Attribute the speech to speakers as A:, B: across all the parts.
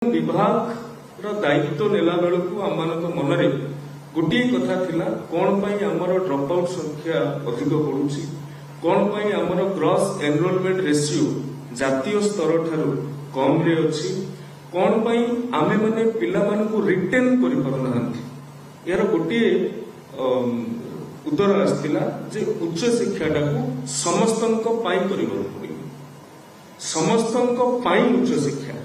A: विभाग दायित्व नेला बेलू आम मनरे गोटे कथा थिला कौन पाई आमर ड्रॉप आउट संख्या अधिक बढ़ुची कौन पाई आमर ग्रॉस एनरोलमेंट रेशियो जातीय स्तर ठारू कम रे अछि कौन पाई आमे माने पिला मानकु रिटेन करि पारुनाहांती यार गोटे उत्तर आसतिला जे उच्च शिक्षाटा को समस्तंक पाई करिबो समस्तंक पाई उच्च शिक्षा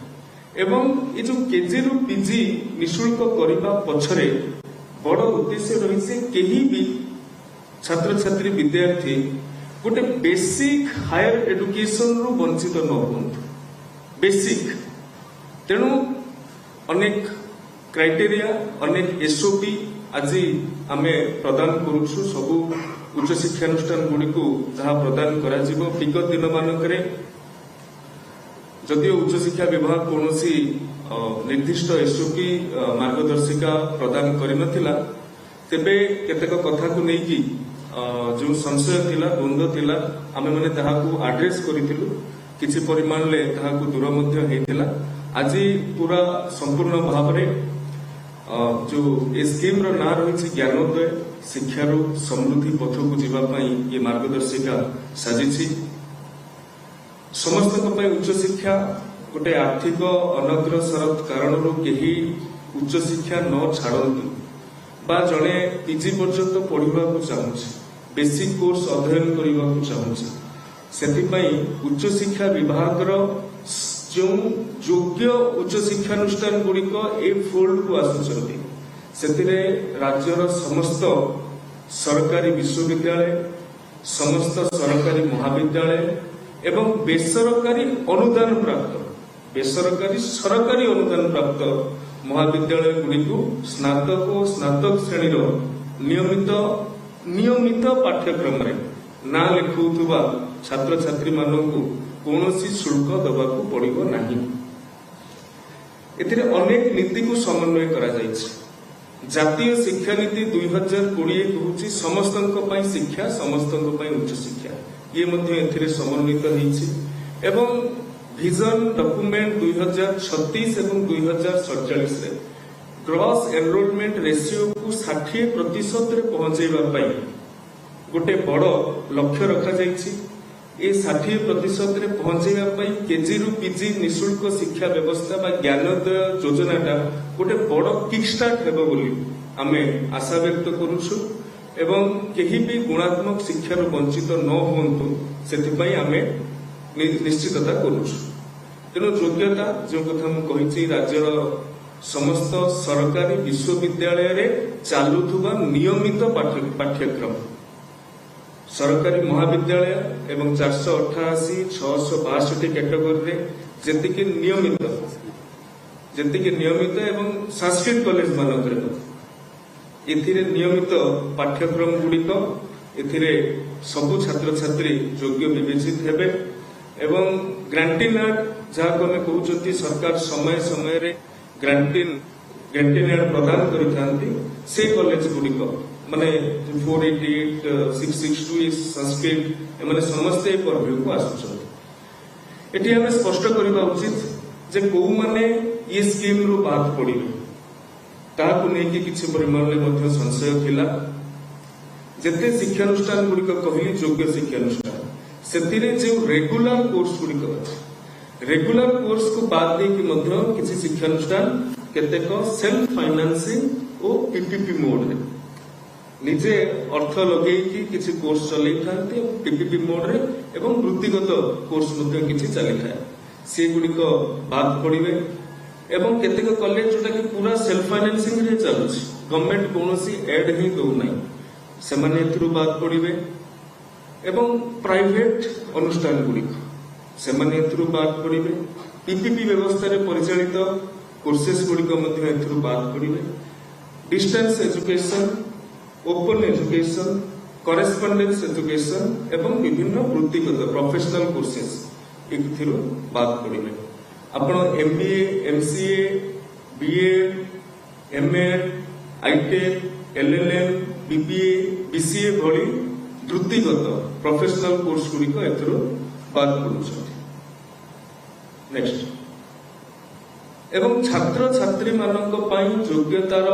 A: एवं ये जो केजी रु पीजी निशुल्क करने पछरे बड़ उद्देश्य रही कहीं भी छात्र छात्री विद्यार्थी गोटे बेसिक हायर एडुकेशन रु वंचित न हो बेसिक तेणु अनेक क्राइटेरिया अनेक एसओपी आज आमे प्रदान करुछु सबु उच्च शिक्षानुष्ठान गुड़ी को जहाँ प्रदान करा जिवो विगत दिन मानकरे जदिव उच्च शिक्षा विभाग कौन निर्दिष्ट एसओपी मार्गदर्शिका प्रदान करनथिला तेबे केतेक कथा को नेकी जो संशय थिला द्वंद्व थिला आमे माने ताहाकू एड्रेस करिथिलु किछि परिमाण ले ताहाकू दूर मध्य हेतिला आज पूरा संपूर्ण भाव रे जो ए स्कीम रो ना रही ज्ञानोदय शिक्षारू समृद्धि पथ को जीवा पई ये मार्गदर्शिका साजिछि समस्त उच्च शिक्षा गोटे आर्थिक अनग्रसर कारण कहीं उच्च शिक्षा न छाड़तु बा जड़े पीजी पर्यंत पढ़ा चाहूँगी बेसिक कोर्स अध्ययन करने चाहूँगी से उच्च शिक्षा विभाग जो योग्य उच्च शिक्षानुष्ठान गुड़िक ए फोल्ड को आसुंच से राज्यर समस्त सरकारी विश्वविद्यालय समस्त सरकारी महाविद्यालय एवं बेसरकारी अनुदान प्राप्त बेसरकारी सरकारी अनुदान प्राप्त महाविद्यालय गुड़िक स्नातक और स्नातक श्रेणी नियमित पाठ्यक्रम ना लिखुवा छात्र छात्री मानू कौन शुल्क दबाक पड़ो नहीं अनेक नीति को समन्वय करा जातीय शिक्षा नीति 2020 कहूँ समस्त शिक्षा समस्त उच्च शिक्षा ये मध्य समन्वित होती एवं विजन डॉक्यूमेंट 2036 एवं 2047 रे ग्रॉस एनरोलमेंट रेशियो को 60% रे पहुंचाइबा गोटे बड़ लक्ष्य रखा जाइछि ए 60% रे पहुंचाइबा केजी रु पीजी निशुल्क शिक्षा व्यवस्था बा ज्ञानोदय योजनाटा गोटे बड़ किक स्टार्ट हेबो बोली आमे आशा व्यक्त करूछु एवं कहीं भी गुणात्मक शिक्षार वंचित न होंतु से आमे निश्चितता करुछु तेणु योग्यता जो कथा मुझे राज्यर समस्त सरकारी विश्वविद्यालय रे चालुथुबा नियमित पाठ्यक्रम सरकारी महाविद्यालय एवं 488 662 कैटेगोरी रे जेतिके नियमित एवं संस्कृत कॉलेज मानकरे एथिरे नियमित पाठ्यक्रम गुड़िक एथिरे सबु छात्र छात्री योग्य विवेचित हेबे एवं ग्रांटिन एड जहाँ को कहते सरकार समय समय रे ग्रांटिन एड प्रदान करिथांती से कॉलेज गुड़िक माने 488 662 संस्कृत एमाने समस्त ए परव्यू को आसुछन एठी हमें स्पष्ट करबा उचित जे को माने ये स्कीम रो बात पड़िबे ताकू नहीं किसी परिमाण संशय थिला जेते शिक्षानुष्ठान गुड़िक कहली योग्य शिक्षानुष्ठान से जो रेगुलर कोर्स गुड़िक रेगुलर कोर्स को बाद देकी किसी शिक्षानुष्ठान केतेक सेल्फ फाइनेंसिंग और पीपीपी मोड रे निजे अर्थ लगे किसी कोर्स चलई थांती पीपीपी मोड रे एवं वृत्तिगत कोर्स किसी चली था से गुड़िक बाद पड़े एवं केतेक कॉलेज जोटा कि पूरा सेल्फ फाइनेंसिंग रे चलुछि गवर्नमेंट कोनोसी एड ही दो नहीं से माने एथरु बात पड़िबे एवं प्राइवेट अनुष्ठान गुड़िक से माने एथरु बात पड़िबे पीपीपी व्यवस्था रे परिचालित कोर्सेस गुड़िक मध्य एथरु बात पड़िबे distance education open education correspondence education एवं विभिन्न वृत्तिगत प्रोफेशनल कोर्सेस एथरु बात पड़िबे आपण MBA MCA BEd MEd ITech LLM BBA BCA भली वृत्तिगत प्रोफेशनल कोर्स गुड़िक एथरु बात करूछथि नेक्स्ट ଏବଂ ଛାତ୍ରଛାତ୍ରୀ ମାନଙ୍କ ପାଇଁ ଯୋଗ୍ୟତାର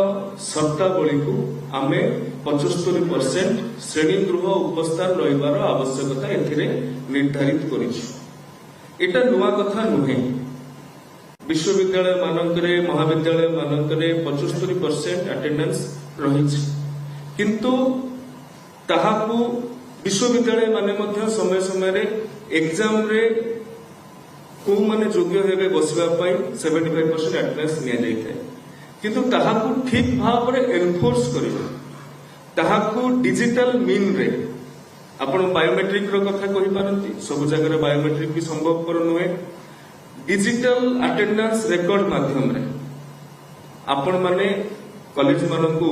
A: ସର୍ତ୍ତାବଳୀକୁ ଆମେ 75% ଶ୍ରେଣୀ ଗୃହ ଉପସ୍ଥାନ ରହିବାର ଆବଶ୍ୟକତା ଏଥିରେ ନିର୍ଦ୍ଧାରିତ କରିଛୁ। ଏଟା ନୂଆ କଥା ନୁହେଁ। ବିଶ୍ୱବିଦ୍ୟାଳୟ ମାନଙ୍କରେ ମହାବିଦ୍ୟାଳୟ ମାନଙ୍କରେ 75% ଆଟେଣ୍ଡାନ୍ସ ରହିଛି, କିନ୍ତୁ ତାହାକୁ ବିଶ୍ୱବିଦ୍ୟାଳୟ ମାନେ ମଧ୍ୟ ସମୟ ସମୟରେ ଏକ୍ଜାମରେ କୋଉମାନେ ଯୋଗ୍ୟ ହେବେ ବସିବା ପାଇଁ 75% ଆଟେଣ୍ଡାନ୍ସ ନିଆଯାଇଥାଏ, କିନ୍ତୁ ତାହାକୁ ଠିକ ଭାବରେ ଏନଫୋର୍ସ କରିବେ, ତାହାକୁ ଡିଜିଟାଲ ମିନ୍ରେ ଆପଣ ବାୟୋମେଟ୍ରିକ ର କଥା କହିପାରନ୍ତି। ସବୁ ଜାଗାରେ ବାୟୋମେଟ୍ରିକ ବି ସମ୍ଭବପର ନୁହେଁ। डिजिटल अटेंडेंस रेकर्ड माध्यम रे आपण माने कॉलेज मानकू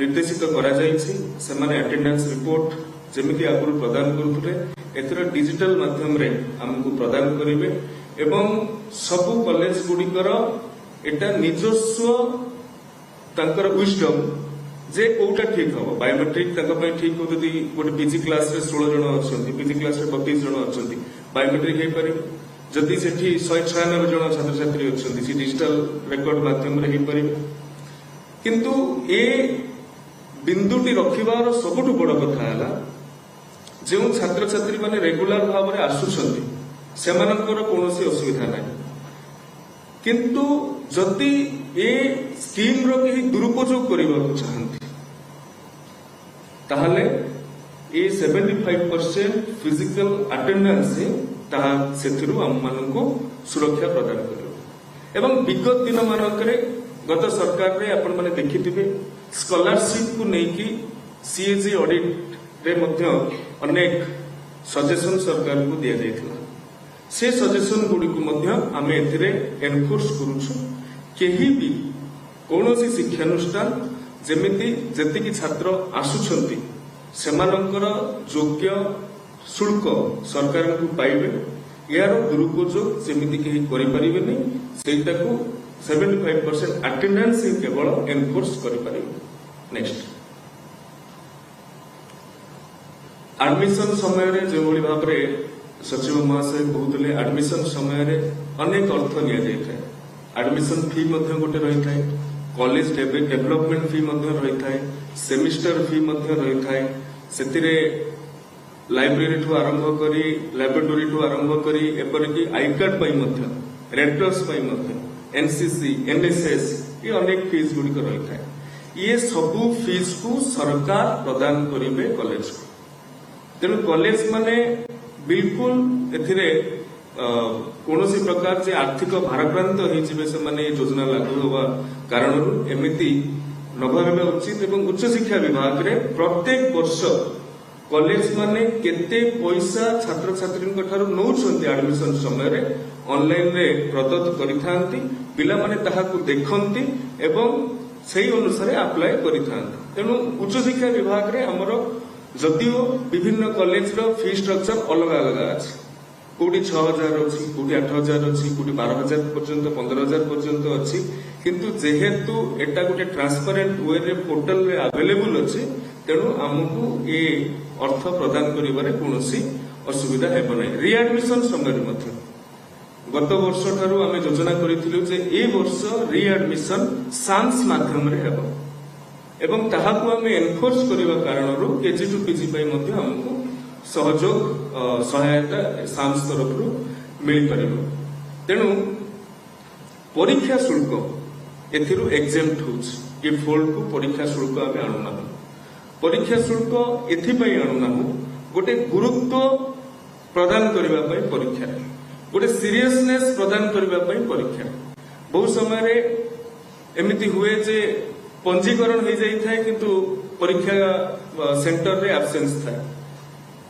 A: निर्देशित करा जायछि सेमाने अटेंडेंस रिपोर्ट जेमिति आगुरु प्रदान करुथले एथर डिजिटल माध्यम रे हमकु प्रदान करिवे एवं सब कॉलेज गुडिकर एटा निजस्व तांकर विजडम जे कोटा ठीक हो बायोमेट्रिक तांका पय ठीक हो जदी गोटे पीजी क्लास रे 16 जण अछंती पीजी क्लास रे 32 जण अछंती बायोमेट्रिक हे पारे जदि सेठी 196 जन छात्र छात्री अछंती सी डिजिटल रेकॉर्ड माध्यम रे हे पारे किंतु ए बिंदुटी रखिबार सबटु बड़ कथा हला जे छात्र छात्री माने रेगुलर भाव रे आसुछंती सेमानकर कोनोसी असुविधा नाही, किंतु जदि ए स्कीम रो केही दुरुपयोग करबा चाहंती ताहले ए 75% फिजिकल अटेंडेंस ताहा सेथिरु हम माननको सुरक्षा प्रदान करियो। एवं विगत दिन मानकरे गत सरकार रे आपण माने देखिथिबे स्कॉलरशिप को नेकी सीएजी ऑडिट रे मध्य अनेक सजेशन सरकार को दिया जायथिला। से सजेशन गुडी को मध्य आमे एथिरे एनफोर्स करूछु केही भी कोनोसी शिक्षानुष्ठान जेमिति जतिकी छात्र आसुछंती सेमानकर योग्य शुल्क सरकार को पाइबे यार दुरुपयोग जेमिति केही करि परिबेनी सेटाको 75% अटेंडेंस ही केवल एनफोर्स करि परिबे। नेक्स्ट एडमिशन समय रे जे भली भाव रे सचिव महाशय कहउतले एडमिशन समय रे अनेक अर्थ निया जाय थाए। एडमिशन फी मध्य गोटे रही थाए, कॉलेज डेवलपमेंट फी मध्य रही थाए, सेमिस्टर फी मध्य रही थाए, सेतिरे लाइब्रेरी ठू आरंभ करी लैबोरेटरी ठू आरंभ करी एपरिकी आई कार्ड पई मध्य रेडक्रॉस पई मध्य एनसीसी एनएसएस ये अनेक फीस गुडिक रही थाए। ये सबु फीस को सरकार प्रदान करिवे कॉलेज को। तेणु कॉलेज माने बिल्कुल एथिरे कोनोसी प्रकार जे आर्थिक भाराक्रांत होइजिबे से माने योजना लागू होवा कारण एमिति नभाबे उचित एवं उच्च शिक्षा विभाग रे प्रत्येक वर्ष कॉलेज माने केते पैसा छात्र छात्री ठारू नौछंती एडमिशन समय रे ऑनलाइन रे प्रदत्त करिथांती पिला माने ताहाकू देखंती एवं सेही अनुसार अप्लाई करिथांती। तेणु उच्च शिक्षा विभाग रे हमरो जदिओ विभिन्न कॉलेज रो फी स्ट्रक्चर अलग अलग अछि, कोटी 6000 अछि, कोटी 8000 अछि, कोटी 12000 पर्यंत 15000 पर्यंत अछि, किंतु जेहेतु एटा गोटे ट्रांसपेरेंट वे रे पोर्टल रे अवेलेबल अछि तेणु हमकू ए अर्थ प्रदान करिबारे कोनोसी असुविधा हेबो नै। रीएडमिशन समय मध्ये गत वर्ष ठारू आमे योजना करिथिलु जे ए वर्ष रीएडमिशन सान्स माध्यम रे हेबो एवं ताहाकू आमे एनफोर्स करिबा कारणरू केजी टू पीजी पई मध्ये हमकू सहयोग सहायता सान्स तरफरू मिल परिबो। तेणु परीक्षा शुल्क एथिरु एग्जेम्प्ट होउछ ए फोल्ड को परीक्षा शुल्क आमे आनुना। परीक्षा शुल्क एथिपई आनुना गोटे गुरुत्व प्रदान करिबा पई परीक्षा गोटे सीरियसनेस प्रदान करिबा पई परीक्षा। बहुत समय रे एमिति हुए जे पंजीकरण हो जाई थाए किंतु परीक्षा सेंटर रे एब्सेंस थाए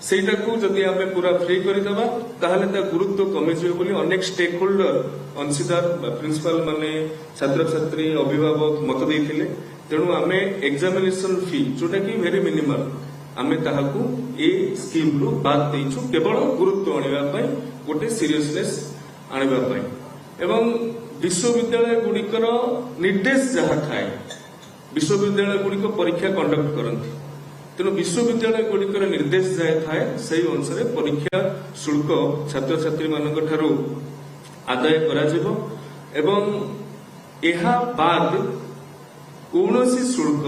A: सेटा को जदि आमे पूरा फ्री करि दबा ताहले ता गुरुत्व कमी जे बोली अनेक स्टेक होल्डर अंशीदार प्रिंसिपल माने छात्र छात्री अभिभावक मत देथिले। तेणु आमे एग्जामिनेशन फी जोटा कि वेरी मिनिमल आमे ताहाकू ए स्कीम रु बाद देइछु केवल गुरुत्व आनिबा पई गोटे सीरियसनेस आनिबा पई एवं विश्वविद्यालय गुडिकर निर्देश जहा थाए विश्वविद्यालय गुडिक परीक्षा कंडक्ट करंती तेणु विश्वविद्यालय गुडिकर निर्देश जाय थाए सही अनुसार परीक्षा शुल्क छात्र छात्री मानक ठारू आदाय करा जिवो एवं ଏହା ବାଦ କୌଣସି ଶୁଳ୍କ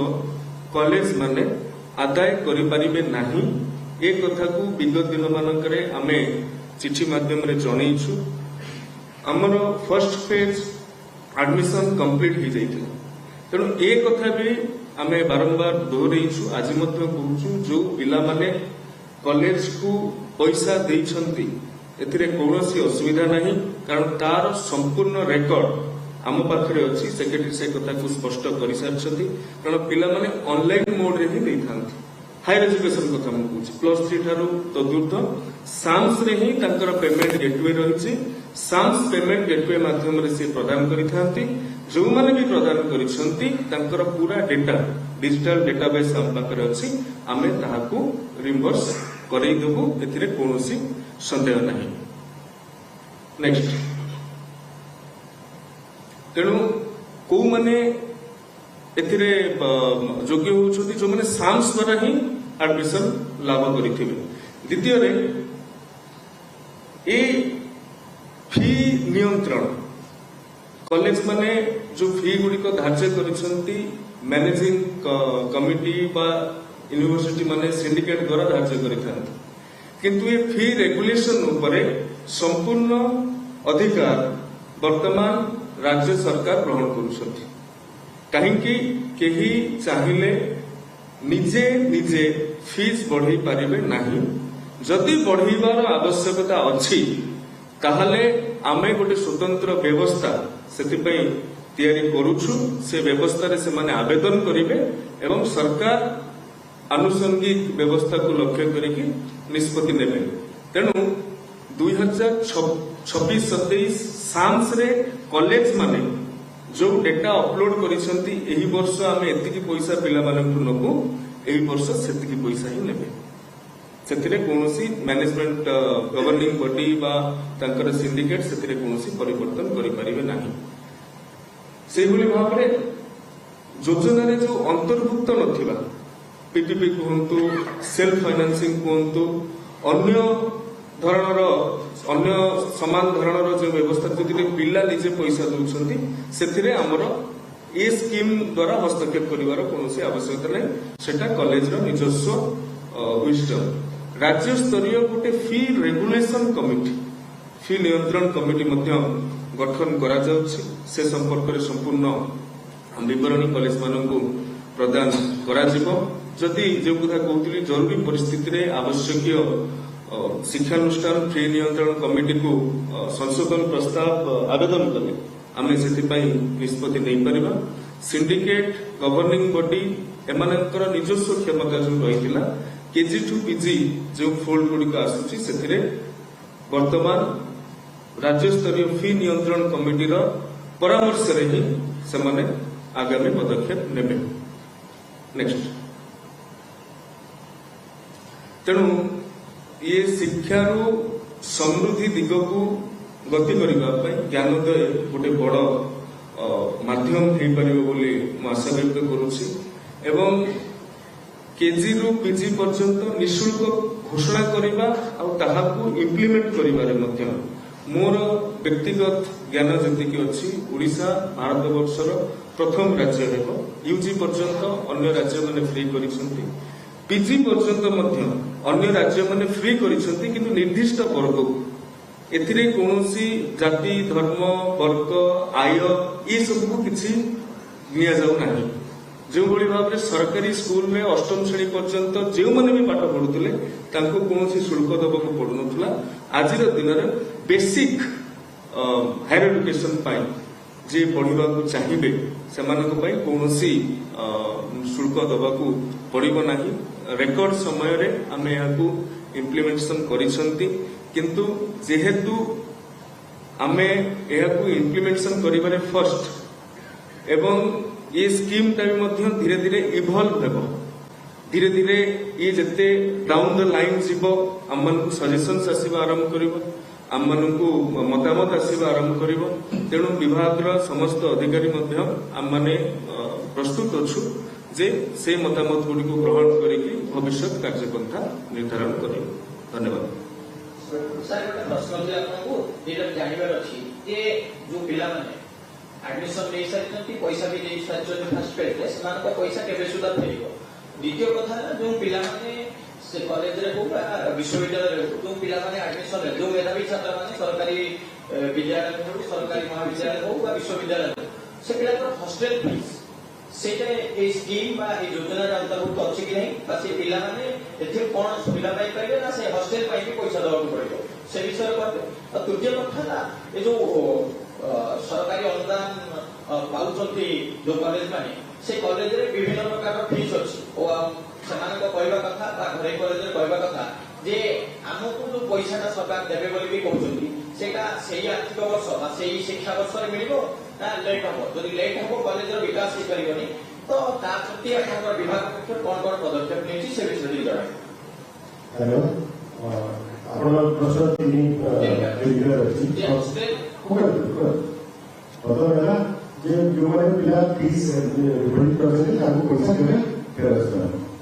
A: କଲେଜ ମାନେ ଆଦାୟ କରିପାରିବେ ନାହିଁ। ଏ କଥାକୁ ବିଗତ ଦିନମାନଙ୍କରେ ଆମେ ଚିଠି ମାଧ୍ୟମରେ ଜଣେଇଛୁ। ଆମର ଫର୍ଷ୍ଟ ଫେଜ୍ ଆଡମିସନ କମ୍ପ୍ଲିଟ ହେଇଯାଇଥିଲା, ତେଣୁ ଏ କଥା ବି ଆମେ ବାରମ୍ବାର ଦୋହରେଇଛୁ। ଆଜି ମଧ୍ୟ କହୁଛୁ, ଯୋଉ ପିଲାମାନେ କଲେଜକୁ ପଇସା ଦେଇଛନ୍ତି ଏଥିରେ କୌଣସି ଅସୁବିଧା ନାହିଁ, କାରଣ ତାର ସମ୍ପୂର୍ଣ୍ଣ ରେକର୍ଡ ଆମ ପାଖରେ ଅଛି। ସେକ୍ରେଟାରୀ ସେ କଥାକୁ ସ୍ପଷ୍ଟ କରିସାରିଛନ୍ତି, କାରଣ ପିଲାମାନେ ଅନଲାଇନ ମୋଡରେ ହିଁ ଦେଇଥାନ୍ତି। ହାୟର ଏଜୁକେସନ କଥା ମୁଁ କହୁଛି, +3 ଠାରୁ ତଦୁର୍ଦ୍ଧ ସାମ୍ସରେ ହିଁ ତାଙ୍କର ପେମେଣ୍ଟ ଗେଟୱେ ରହିଛି। ସାମ୍ସ ପେମେଣ୍ଟ ଗେଟୱେ ମାଧ୍ୟମରେ ସେ ପ୍ରଦାନ କରିଥାନ୍ତି। ଯେଉଁମାନେ ବି ପ୍ରଦାନ କରିଛନ୍ତି ତାଙ୍କର ପୁରା ଡେଟା ଡିଜିଟାଲ ଡେଟାବେସ୍ ଆମ ପାଖରେ ଅଛି, ଆମେ ତାହାକୁ ରିମ୍ବର୍ସ କରେଇଦେବୁ, ଏଥିରେ କୌଣସି ସନ୍ଦେହ ନାହିଁ। ନେକ୍ସଟ, ତେଣୁ କୋଉମାନେ ଏଥିରେ ଯୋଗ୍ୟ ହେଉଛନ୍ତି? ଯେଉଁମାନେ ସାମ୍ସ ଦ୍ୱାରା ହିଁ ଆଡମିସନ ଲାଭ କରିଥିବେ। ଦ୍ୱିତୀୟରେ, ଏ ଫି ନିୟନ୍ତ୍ରଣ କଲେଜ ମାନେ ଯୋଉ ଫି ଗୁଡ଼ିକ ଧାର୍ଯ୍ୟ କରିଛନ୍ତି ମ୍ୟାନେଜିଂ କମିଟି ବା ୟୁନିଭର୍ସିଟି ମାନେ ସିଣ୍ଡିକେଟ ଦ୍ୱାରା ଧାର୍ଯ୍ୟ କରିଥାନ୍ତି, କିନ୍ତୁ ଏ ଫି ରେଗୁଲେସନ ଉପରେ ସମ୍ପୂର୍ଣ୍ଣ ଅଧିକାର ବର୍ତ୍ତମାନ ରାଜ୍ୟ ସରକାର ଗ୍ରହଣ କରୁଛନ୍ତି। କାହିଁକି? କେହି ଚାହିଁଲେ ନିଜେ ନିଜେ ଫିସ୍ ବଢ଼େଇ ପାରିବେ ନାହିଁ। ଯଦି ବଢ଼େଇବାର ଆବଶ୍ୟକତା ଅଛି ତାହେଲେ ଆମେ ଗୋଟେ ସ୍ୱତନ୍ତ୍ର ବ୍ୟବସ୍ଥା ସେଥିପାଇଁ ତିଆରି କରୁଛୁ। ସେ ବ୍ୟବସ୍ଥାରେ ସେମାନେ ଆବେଦନ କରିବେ ଏବଂ ସରକାର ଆନୁଷଙ୍ଗିକ ବ୍ୟବସ୍ଥାକୁ ଲକ୍ଷ୍ୟ କରିକି ନିଷ୍ପତ୍ତି ନେବେ। ତେଣୁ 2026-27 ସାମ୍ସରେ କଲେଜ ମାନେ ଯୋଉ ଡେଟା ଅପଲୋଡ କରିଛନ୍ତି, ଏହି ବର୍ଷ ଆମେ ଏତିକି ପଇସା ପିଲାମାନଙ୍କୁ ନେବୁ, ଏହି ବର୍ଷ ସେତିକି ପଇସା ହିଁ ନେବେ। ସେଥିରେ କୌଣସି ମ୍ୟାନେଜମେଣ୍ଟ ଗଭର୍ଣ୍ଣିଂ ବଡି ବା ତାଙ୍କର ସିଣ୍ଡିକେଟ ସେଥିରେ କୌଣସି ପରିବର୍ତ୍ତନ କରିପାରିବେ ନାହିଁ। ସେଇଭଳି ଭାବରେ ଯୋଜନାରେ ଯୋଉ ଅନ୍ତର୍ଭୁକ୍ତ ନଥିବା ପିପିପି କୁହନ୍ତୁ, ସେଲ୍ଫ ଫାଇନାନ୍ସିଂ କୁହନ୍ତୁ, ଅନ୍ୟ ଧରଣର ଅନ୍ୟ ସମାନ ଧରଣର ଯୋଉ ବ୍ୟବସ୍ଥା, ଯଦି ପିଲା ନିଜେ ପଇସା ଦଉଛନ୍ତି, ସେଥିରେ ଆମର ଏ ସ୍କିମ୍ ଦ୍ୱାରା ହସ୍ତକ୍ଷେପ କରିବାର କୌଣସି ଆବଶ୍ୟକତା ନାହିଁ। ସେଟା କଲେଜର ନିଜସ୍ୱ ୱିଜଡମ୍। ରାଜ୍ୟସ୍ତରୀୟ ଗୋଟେ ଫି ରେଗୁଲେସନ କମିଟି, ଫି ନିୟନ୍ତ୍ରଣ କମିଟି ମଧ୍ୟ ଗଠନ କରାଯାଉଛି। ସେ ସମ୍ପର୍କରେ ସମ୍ପୂର୍ଣ୍ଣ ବିବରଣୀ କଲେଜ ମାନଙ୍କୁ ପ୍ରଦାନ କରାଯିବ। ଯଦି ଯେଉଁ କଥା କହୁଥିଲି, ଜରୁରୀ ପରିସ୍ଥିତିରେ ଆବଶ୍ୟକୀୟ ଶିକ୍ଷାନୁଷ୍ଠାନ ଫି ନିୟନ୍ତ୍ରଣ କମିଟିକୁ ସଂଶୋଧନ ପ୍ରସ୍ତାବ ଆବେଦନ କଲେ ଆମେ ସେଥିପାଇଁ ନିଷ୍ପତ୍ତି ନେଇପାରିବା। ସିଣ୍ଡିକେଟ, ଗଭର୍ଣ୍ଣିଂ ବଡି ଏମାନଙ୍କର ନିଜସ୍ୱ କ୍ଷମତା ଯେଉଁ ରହିଥିଲା, କେଜି ଟୁ ପିଜି ଯେଉଁ ଫୋଲ୍ଡ ଗୁଡ଼ିକ ଆସୁଛି, ସେଥିରେ ବର୍ତ୍ତମାନ ରାଜ୍ୟସ୍ତରୀୟ ଫି ନିୟନ୍ତ୍ରଣ କମିଟିର ପରାମର୍ଶରେ ହିଁ ସେମାନେ ଆଗାମୀ ପଦକ୍ଷେପ ନେବେ। ନେକ୍ସଟ, ତେଣୁ ଇଏ ଶିକ୍ଷାରୁ ସମୃଦ୍ଧି ଦିଗକୁ ଗତି କରିବା ପାଇଁ ଜ୍ଞାନୋଦୟ ଗୋଟେ ବଡ଼ ମାଧ୍ୟମ ହେଇପାରିବ ବୋଲି ମୁଁ ଆଶା ବ୍ୟକ୍ତ କରୁଛି। ଏବଂ କେଜିରୁ ପିଜି ପର୍ଯ୍ୟନ୍ତ ନିଃଶୁଳ୍କ ଘୋଷଣା କରିବା ଆଉ ତାହାକୁ ଇମ୍ପ୍ଲିମେଣ୍ଟ କରିବାରେ ମଧ୍ୟ ମୋର ବ୍ୟକ୍ତିଗତ ଜ୍ଞାନ ଯେତିକି ଅଛି, ଓଡ଼ିଶା ଭାରତବର୍ଷର ପ୍ରଥମ ରାଜ୍ୟ ହେବ। ୟୁଜି ପର୍ଯ୍ୟନ୍ତ ଅନ୍ୟ ରାଜ୍ୟମାନେ ଫ୍ରି କରିଛନ୍ତି, ପିଜି ପର୍ଯ୍ୟନ୍ତ ମଧ୍ୟ ଅନ୍ୟ ରାଜ୍ୟମାନେ ଫ୍ରି କରିଛନ୍ତି, କିନ୍ତୁ ନିର୍ଦ୍ଦିଷ୍ଟ ବର୍ଗକୁ। ଏଥିରେ କୌଣସି ଜାତି, ଧର୍ମ, ବର୍ଗ, ଆୟ ଏସବୁକୁ କିଛି ନିଆଯାଉ ନାହିଁ। ଯେଉଁଭଳି ଭାବରେ ସରକାରୀ ସ୍କୁଲରେ ଅଷ୍ଟମ ଶ୍ରେଣୀ ପର୍ଯ୍ୟନ୍ତ ଯେଉଁମାନେ ବି ପାଠ ପଢୁଥିଲେ ତାଙ୍କୁ କୌଣସି ଶୁଳ୍କ ଦେବାକୁ ପଡୁନଥିଲା, ଆଜିର ଦିନରେ ବେସିକ୍ ହାୟର ଏଡୁକେସନ ପାଇଁ ଯିଏ ପଢିବାକୁ ଚାହିଁବେ ସେମାନଙ୍କ ପାଇଁ କୌଣସି ଶୁଳ୍କ ଦେବାକୁ ପଡିବ ନାହିଁ। ରେକର୍ଡ ସମୟରେ ଆମେ ଏହାକୁ ଇମ୍ପ୍ଲିମେଣ୍ଟେସନ କରିଛନ୍ତି, କିନ୍ତୁ ଯେହେତୁ ଆମେ ଏହାକୁ ଇମ୍ପ୍ଲିମେଣ୍ଟେସନ କରିବାରେ ଫର୍ଷ୍ଟ ଏବଂ ये स्कीमटा भी मध्य धीरे धीरे इभल्व हेब, धीरे धीरे ये जते डाउन द लाइन जीव, आम मानक सजेशंस आसीबा आरंभ करिवो, आम मानक मतामत आसीबा आरंभ करिवो। तेणु विभागर समस्त अधिकारी मध्य आम माने प्रस्तुत अछु जे से मतामत गुडी को ग्रहण करिकि भविष्य कार्यपंथा निर्धारण करिवो। धन्यवाद।
B: सर प्रश्न जे आपको जेटा जानिबार अछि जे जो पिला माने एडमिशन नहीं सारी पैसा भी नहीं सारी फास्ट फेज से पैसा केवे सुधा फेर द्वितीय कथा जो पिला से कॉलेज रे हो विश्वविद्यालय जो पिला एडमिशन जो मेधावी छात्र मैंने सरकारी विद्यालय हो सरकारी महाविद्यालय हो विश्वविद्यालय से पिला हॉस्टेल फीस से स्कीम योजना अंतर्भुक्त अच्छी कि नहीं से पिला कौन सुविधा पाइपर ना से हॉस्टेल भी पैसा देवा पड़ो से विषय करते। तृतीय कथा ये जो सरकारी अनुदान पाँच जो कॉलेज मैंने से कॉलेज रे विभिन्न प्रकार फीस अच्छी कहवा कथा घरे कॉलेज कहवा कथा जे आमको जो पैसा सरकार देवे बोली भी कहते से आर्थिक वर्ष से शिक्षा वर्ष मिल ना लेट हम जब लेट हम कॉलेज विकास हो पारे तो प्रति विभाग पक्ष कौन कौन पदक्षेप नहीं से विषय जन।
C: हेलो प्रथम है जो पिला फीस पैसा देवे